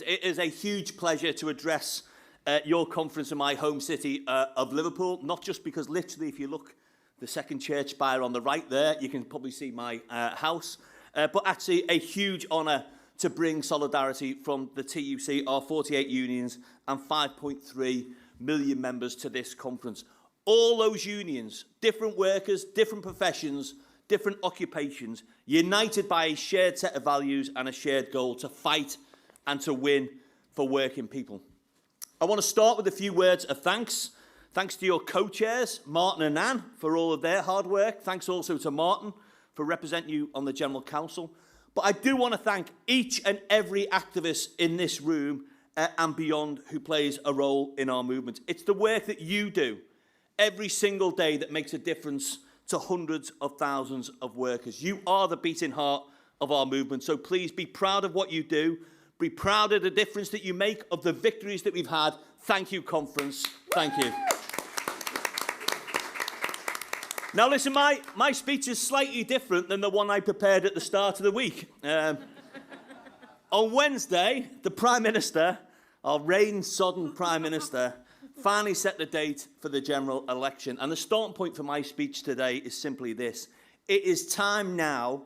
It is a huge pleasure to address your conference in my home city of Liverpool, not just because literally if you look the second church spire on the right there, you can probably see my house, but actually a huge honour to bring solidarity from the TUC, our 48 unions and 5.3 million members to this conference. All those unions, different workers, different professions, different occupations, united by a shared set of values and a shared goal to fight and to win for working people. I want to start with a few words of thanks. Thanks to your co-chairs, Martin and Anne, for all of their hard work. Thanks also to Martin for representing you on the General Council. But I do want to thank each and every activist in this room and beyond who plays a role in our movement. It's the work that you do every single day that makes a difference to hundreds of thousands of workers. You are the beating heart of our movement, so please be proud of what you do. Be proud of the difference that you make, of the victories that we've had. Thank you, conference. Thank you. Now, listen, my speech is slightly different than the one I prepared at the start of the week. On Wednesday, the Prime Minister, our rain-sodden Prime Minister, finally set the date for the general election. And the starting point for my speech today is simply this. It is time now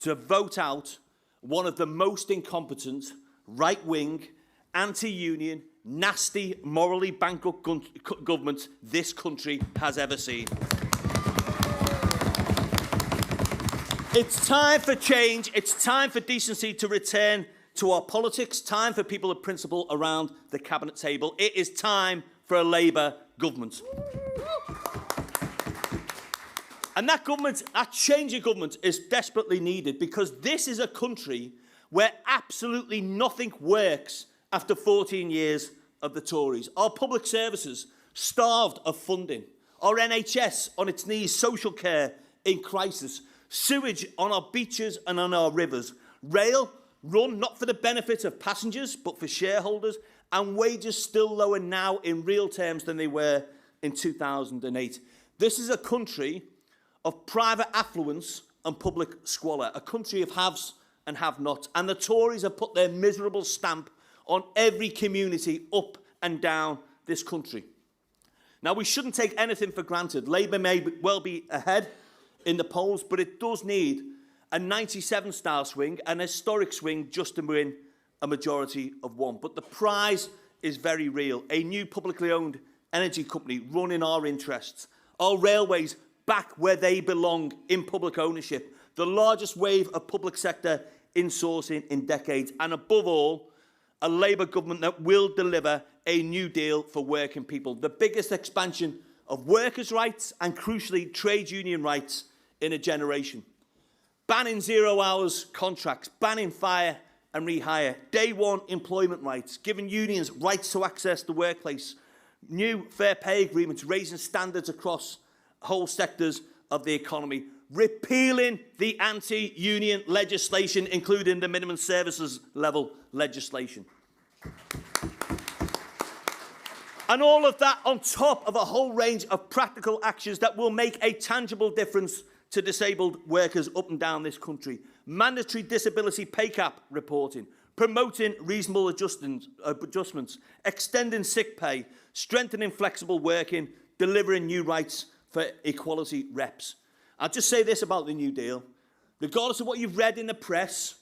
to vote out one of the most incompetent, right-wing, anti-union, nasty, morally bankrupt governments this country has ever seen. It's time for change. It's time for decency to return to our politics. Time for people of principle around the cabinet table. It is time for a Labour government. And that government, that change of government is desperately needed because this is a country where absolutely nothing works after 14 years of the Tories. Our public services starved of funding. Our NHS on its knees, social care in crisis, sewage on our beaches and on our rivers, rail run not for the benefit of passengers but for shareholders, and wages still lower now in real terms than they were in 2008. This is a country of private affluence and public squalor, a country of haves and have-nots, and the Tories have put their miserable stamp on every community up and down this country. Now, we shouldn't take anything for granted. Labour may well be ahead in the polls, but it does need a 97-style swing, an historic swing, just to win a majority of one. But the prize is very real. A new publicly owned energy company run in our interests. Our railways back where they belong in public ownership. The largest wave of public sector insourcing in decades. And above all, a Labour government that will deliver a new deal for working people. The biggest expansion of workers' rights and, crucially, trade union rights in a generation. Banning zero-hours contracts, banning fire and rehire, day one employment rights, giving unions rights to access the workplace, new fair pay agreements, raising standards across whole sectors of the economy, repealing the anti-union legislation, including the minimum services level legislation. And all of that on top of a whole range of practical actions that will make a tangible difference to disabled workers up and down this country. Mandatory disability pay cap reporting, promoting reasonable adjustments, extending sick pay, strengthening flexible working, delivering new rights for equality reps. I'll just say this about the New Deal. Regardless of what you've read in the press,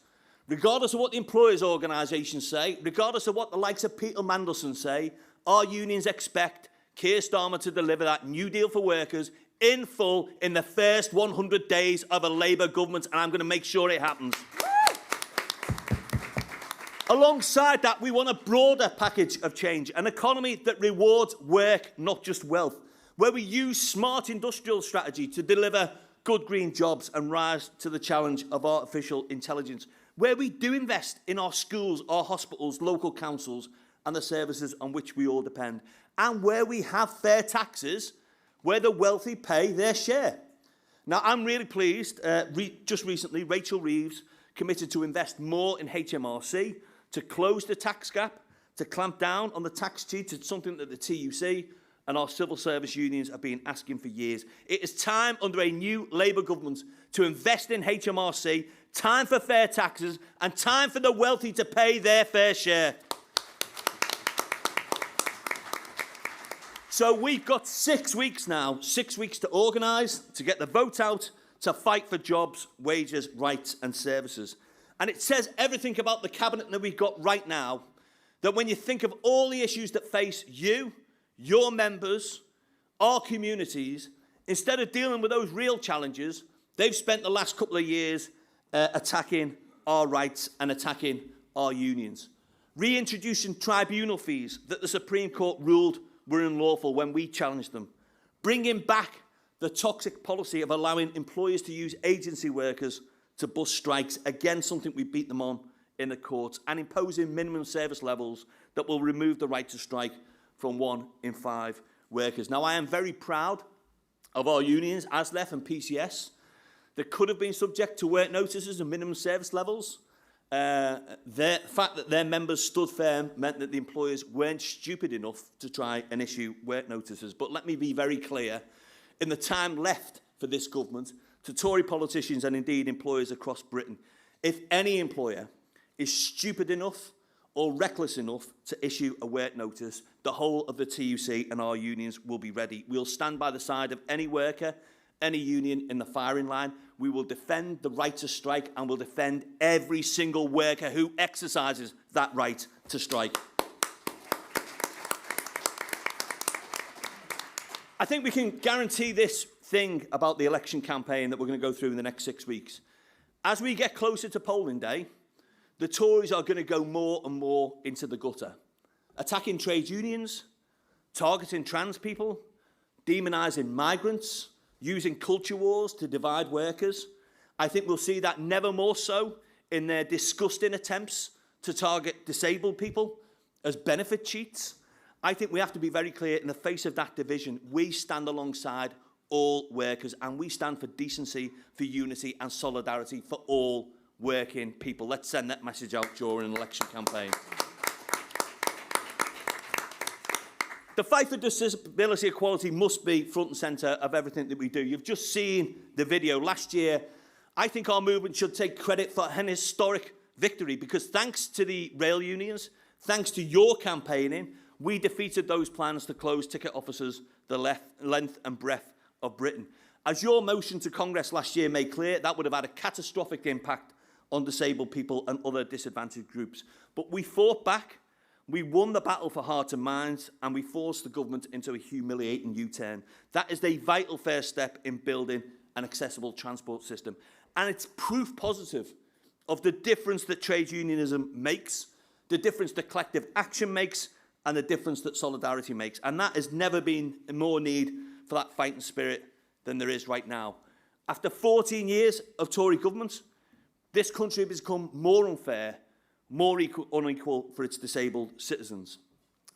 regardless of what the employers' organisations say, regardless of what the likes of Peter Mandelson say, our unions expect Keir Starmer to deliver that New Deal for workers in full in the first 100 days of a Labour government, and I'm going to make sure it happens. Alongside that, we want a broader package of change, an economy that rewards work, not just wealth, where we use smart industrial strategy to deliver good green jobs and rise to the challenge of artificial intelligence, where we do invest in our schools, our hospitals, local councils, and the services on which we all depend, and where we have fair taxes, where the wealthy pay their share. Now, I'm really pleased, just recently, Rachel Reeves committed to invest more in HMRC, to close the tax gap, to clamp down on the tax cheat. It's something that the TUC and our civil service unions have been asking for years. It is time under a new Labour government to invest in HMRC, time for fair taxes, and time for the wealthy to pay their fair share. So we've got 6 weeks now, 6 weeks to organise, to get the vote out, to fight for jobs, wages, rights and services. And it says everything about the cabinet that we've got right now, that when you think of all the issues that face you, your members, our communities, instead of dealing with those real challenges, they've spent the last couple of years attacking our rights and attacking our unions. Reintroducing tribunal fees that the Supreme Court ruled were unlawful when we challenged them. Bringing back the toxic policy of allowing employers to use agency workers to bust strikes, again something we beat them on in the courts, and imposing minimum service levels that will remove the right to strike from 1 in 5 workers. Now, I am very proud of our unions, ASLEF and PCS, that could have been subject to work notices and minimum service levels. The fact that their members stood firm meant that the employers weren't stupid enough to try and issue work notices. But let me be very clear, in the time left for this government, to Tory politicians and indeed employers across Britain, if any employer is stupid enough or reckless enough to issue a work notice, the whole of the TUC and our unions will be ready. We'll stand by the side of any worker, any union in the firing line. We will defend the right to strike, and we'll defend every single worker who exercises that right to strike. I think we can guarantee this thing about the election campaign that we're going to go through in the next 6 weeks. As we get closer to polling day, the Tories are going to go more and more into the gutter, attacking trade unions, targeting trans people, demonising migrants, using culture wars to divide workers. I think we'll see that never more so in their disgusting attempts to target disabled people as benefit cheats. I think we have to be very clear, in the face of that division, we stand alongside all workers, and we stand for decency, for unity and solidarity for all working people. Let's send that message out during an election campaign. The fight for disability equality must be front and centre of everything that we do. You've just seen the video. Last year, I think our movement should take credit for an historic victory, because thanks to the rail unions, thanks to your campaigning, we defeated those plans to close ticket offices the length and breadth of Britain. As your motion to Congress last year made clear, that would have had a catastrophic impact on disabled people and other disadvantaged groups. But we fought back, we won the battle for hearts and minds, and we forced the government into a humiliating U-turn. That is a vital first step in building an accessible transport system. And it's proof positive of the difference that trade unionism makes, the difference that collective action makes, and the difference that solidarity makes. And that has never been more need for that fighting spirit than there is right now. After 14 years of Tory government, this country has become more unfair, more unequal for its disabled citizens.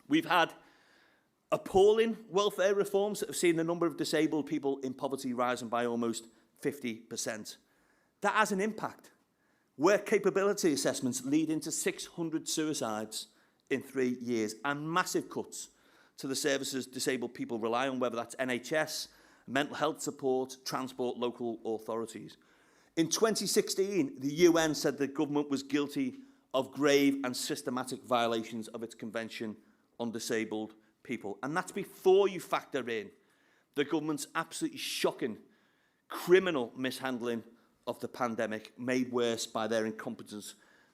We've had appalling welfare reforms that have seen the number of disabled people in poverty rising by almost 50%. That has an impact. Work capability assessments leading to 600 suicides in 3 years, and massive cuts to the services disabled people rely on, whether that's NHS, mental health support, transport, local authorities. In 2016, the UN said the government was guilty of grave and systematic violations of its Convention on Disabled People. And that's before you factor in the government's absolutely shocking criminal mishandling of the pandemic, made worse by their incompetence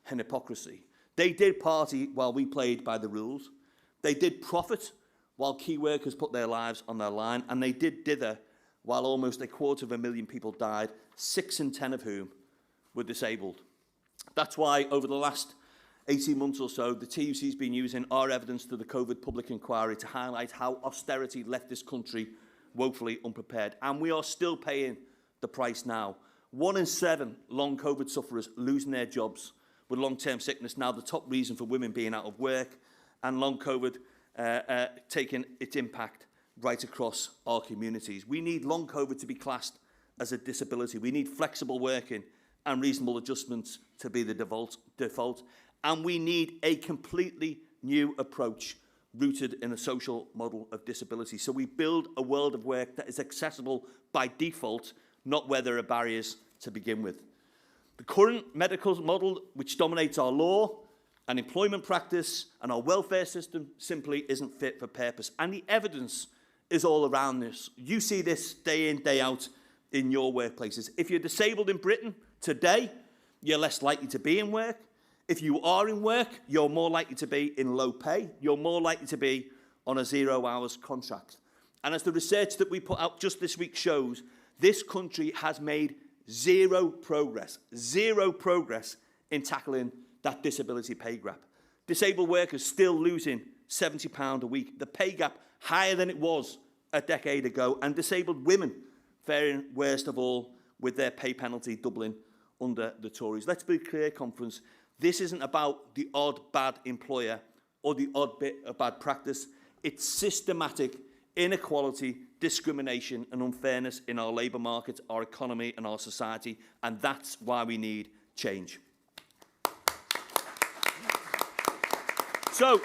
and hypocrisy. They did party while we played by the rules. They did profit while key workers put their lives on their line. And they did dither while almost 250,000 people died, 6 in 10 of whom were disabled. That's why over the last 18 months or so, the TUC has been using our evidence to the COVID public inquiry to highlight how austerity left this country woefully unprepared. And we are still paying the price now. 1 in 7 long COVID sufferers losing their jobs with long-term sickness, now the top reason for women being out of work, and long COVID taking its impact right across our communities. We need long COVID to be classed as a disability. We need flexible working and reasonable adjustments to be the default. And we need a completely new approach rooted in a social model of disability. So we build a world of work that is accessible by default, not where there are barriers to begin with. The current medical model, which dominates our law and employment practice and our welfare system, simply isn't fit for purpose. And the evidence is all around this. You see this day in, day out in your workplaces. If you're disabled in Britain today, you're less likely to be in work. If you are in work, you're more likely to be in low pay. You're more likely to be on a 0 hours contract. And as the research that we put out just this week shows, this country has made zero progress in tackling that disability pay gap. Disabled workers still losing £70 a week. The pay gap higher than it was a decade ago, and disabled women faring worst of all with their pay penalty doubling under the Tories. Let's be clear, conference, this isn't about the odd bad employer or the odd bit of bad practice. It's systematic inequality, discrimination and unfairness in our labour market, our economy and our society, and that's why we need change. So,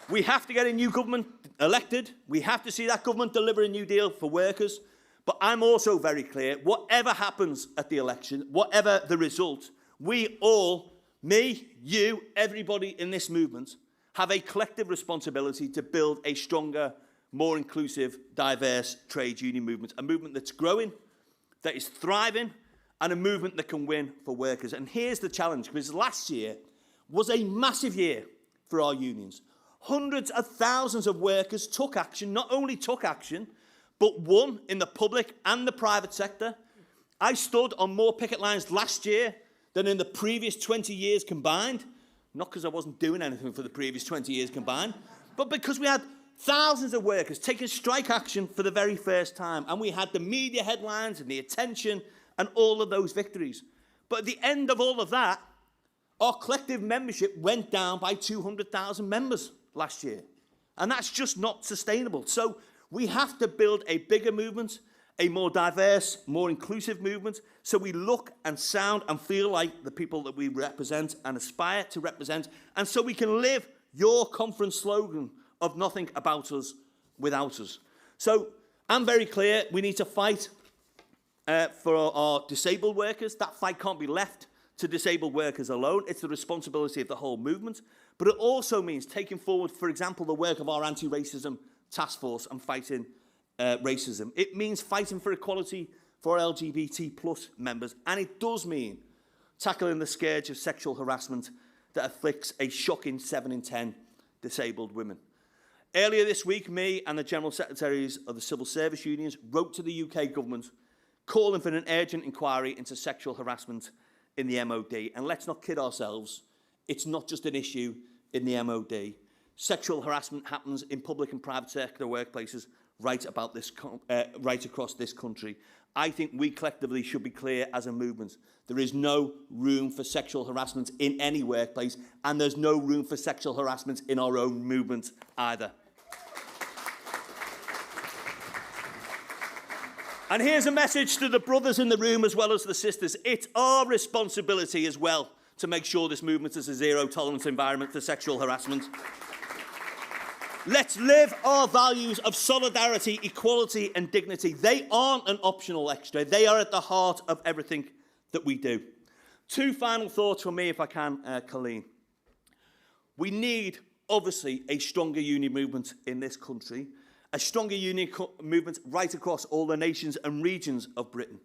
we have to get a new government elected. We have to see that government deliver a new deal for workers. But I'm also very clear, whatever happens at the election, whatever the result, we all, me, you, everybody in this movement, have a collective responsibility to build a stronger, more inclusive, diverse trade union movement. A movement that's growing, that is thriving, and a movement that can win for workers. And here's the challenge, because last year was a massive year for our unions. Hundreds of thousands of workers took action, not only took action, but won in the public and the private sector. I stood on more picket lines last year than in the previous 20 years combined. Not because I wasn't doing anything for the previous 20 years combined, but because we had thousands of workers taking strike action for the very first time. And we had the media headlines and the attention and all of those victories. But at the end of all of that, our collective membership went down by 200,000 members last year. And that's just not sustainable. So we have to build a bigger movement, a more diverse, more inclusive movement, so we look and sound and feel like the people that we represent and aspire to represent, and so we can live your conference slogan of nothing about us without us. So I'm very clear, we need to fight for our disabled workers. That fight can't be left to disabled workers alone. It's the responsibility of the whole movement. But it also means taking forward, for example, the work of our anti-racism task force and fighting racism. It means fighting for equality for LGBT plus members. And it does mean tackling the scourge of sexual harassment that afflicts a shocking 7 in 10 disabled women. Earlier this week, me and the General Secretaries of the Civil Service Unions wrote to the UK government calling for an urgent inquiry into sexual harassment in the MOD. And let's not kid ourselves, it's not just an issue in the MOD. Sexual harassment happens in public and private sector workplaces right across this country. I think we collectively should be clear as a movement. There is no room for sexual harassment in any workplace, and there's no room for sexual harassment in our own movement either. And here's a message to the brothers in the room as well as the sisters. It's our responsibility as well to make sure this movement is a zero-tolerance environment for sexual harassment. Let's live our values of solidarity, equality and dignity. They aren't an optional extra. They are at the heart of everything that we do. 2 final thoughts from me, if I can, Colleen. We need, obviously, a stronger union movement in this country, a stronger union movement right across all the nations and regions of Britain.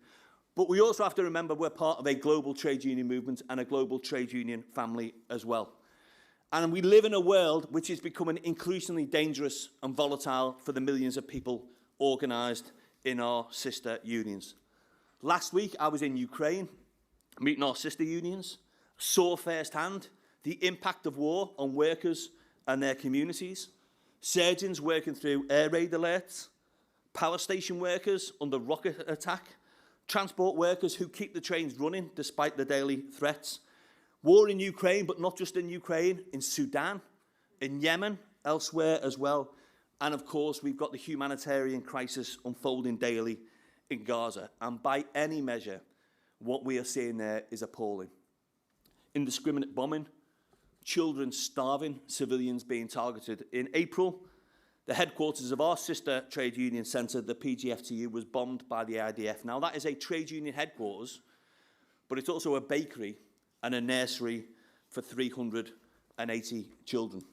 But we also have to remember we're part of a global trade union movement and a global trade union family as well. And we live in a world which is becoming increasingly dangerous and volatile for the millions of people organised in our sister unions. Last week, I was in Ukraine, meeting our sister unions, saw firsthand the impact of war on workers and their communities, surgeons working through air raid alerts, power station workers under rocket attack, transport workers who keep the trains running despite the daily threats, war in Ukraine, but not just in Ukraine, in Sudan, in Yemen, elsewhere as well. And of course, we've got the humanitarian crisis unfolding daily in Gaza. And by any measure, what we are seeing there is appalling. Indiscriminate bombing, children starving, civilians being targeted. In April, the headquarters of our sister trade union centre, the PGFTU, was bombed by the IDF. Now, that is a trade union headquarters, but it's also a bakery and a nursery for 380 children.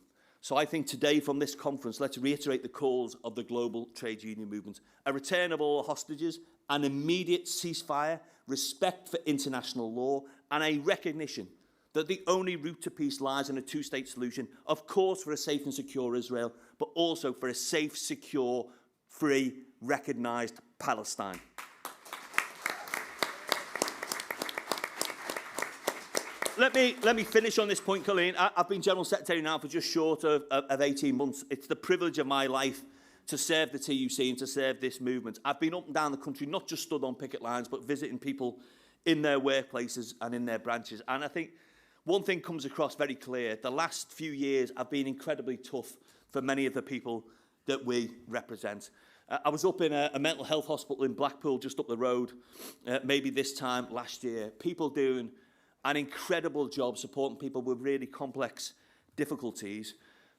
So I think today from this conference, let's reiterate the calls of the global trade union movement. A return of all hostages, an immediate ceasefire, respect for international law, and a recognition that the only route to peace lies in a two-state solution, of course for a safe and secure Israel, but also for a safe, secure, free, recognised Palestine. Let me finish on this point, Colleen. I've been General Secretary now for just short of 18 months. It's the privilege of my life to serve the TUC and to serve this movement. I've been up and down the country, not just stood on picket lines, but visiting people in their workplaces and in their branches. And I think one thing comes across very clear. The last few years have been incredibly tough for many of the people that we represent. I was up in a mental health hospital in Blackpool, just up the road, maybe this time last year. People doing an incredible job supporting people with really complex difficulties.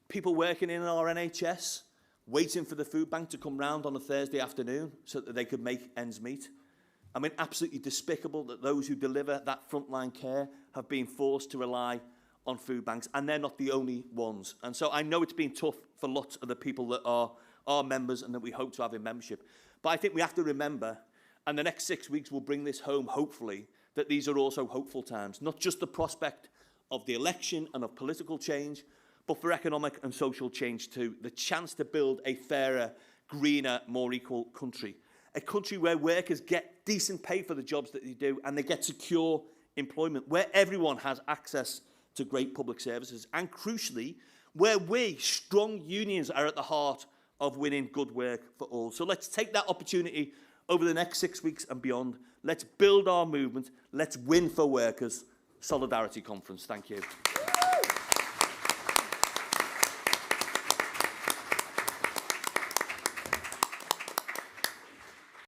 People working in our NHS, waiting for the food bank to come round on a Thursday afternoon so that they could make ends meet. I mean, absolutely despicable that those who deliver that frontline care have been forced to rely on food banks, and they're not the only ones. And so I know it's been tough for lots of the people that are our members and that we hope to have in membership. But I think we have to remember, and the next 6 weeks will bring this home, hopefully, that these are also hopeful times, not just the prospect of the election and of political change, but for economic and social change too. The chance to build a fairer, greener, more equal country. A country where workers get decent pay for the jobs that they do and they get secure employment, where everyone has access to great public services, and crucially, where we, strong unions, are at the heart of winning good work for all. So let's take that opportunity over the next 6 weeks and beyond. Let's build our movement. Let's win for workers. Solidarity Conference. Thank you.